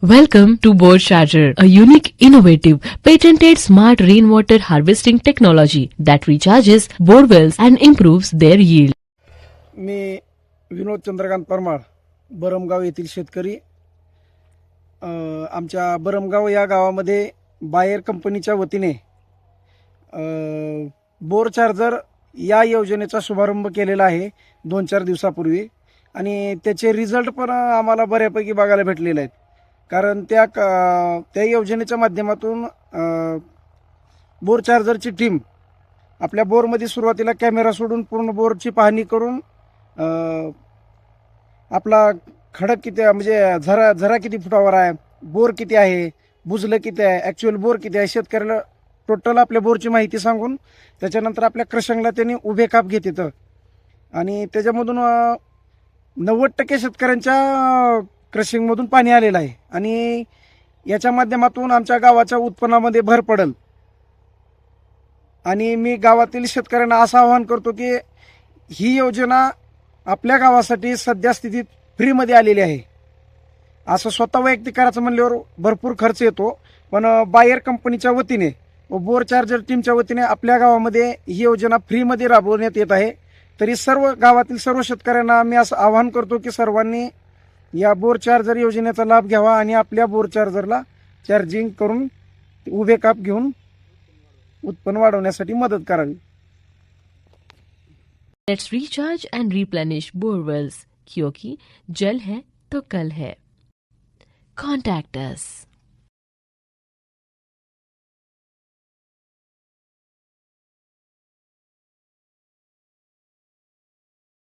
Welcome to Bore Charger, a unique, innovative, patented smart rainwater harvesting technology that recharges bore wells and improves their yield. मी विनोद चंद्रकांत परमार, बरमगाव येथील शेतकरी. आमच्या बरमगाव या गावामध्ये buyer कंपनीच्या वतीने बोर चार्जर या योजनेचा शुभारंभ केलेला आहे 2-4 दिवसापूर्वी, आणि त्याचे रिझल्ट पण आम्हाला बऱ्यापैकी बघायला भेटलेले आहेत. कारण त्या योजनेच्या माध्यमातून बोर चार्जरची टीम आपल्या बोरमध्ये सुरुवातीला कॅमेरा सोडून पूर्ण बोरची पाहणी करून आपला खडक किती, म्हणजे झरा किती फुटावर आहे, बोर किती आहे, बुजलं किती आहे, ॲक्च्युअल बोर किती आहे, शेतकऱ्याला टोटल आपल्या बोरची माहिती सांगून त्याच्यानंतर आपल्या क्रशिंगला त्यांनी उभे काप घेत येतं. आणि त्याच्यामधून 90% शेतकऱ्यांच्या क्रशिंगमधून पाणी आलेलं आहे. आणि याच्या माध्यमातून आमच्या गावाच्या उत्पन्नामध्ये भर पडेल. आणि मी गावातील शेतकऱ्यांना असं आवाहन करतो की ही योजना आपल्या गावासाठी सध्या स्थितीत फ्रीमध्ये आलेली आहे. असं स्वतः वैयक्तिक करायचं म्हणल्यावर भरपूर खर्च येतो, पण बायर कंपनीच्या वतीने व बोर चार्जर टीमच्या वतीने आपल्या गावामध्ये ही योजना फ्रीमध्ये राबवण्यात येत आहे. तरी गावातील सर्व शेतकऱ्यांना मी असं आवाहन करतो की सर्वांनी या बोर चार्जर योजनेचा लाभ घ्यावा आणि आपल्या बोर चार्जरला चार्जिंग करून उभे काप घेऊन उत्पन्न वाढवण्यासाठी मदत करावी. Let's recharge and replenish bore wells, क्योंकि जल है तो कल है. Contact us.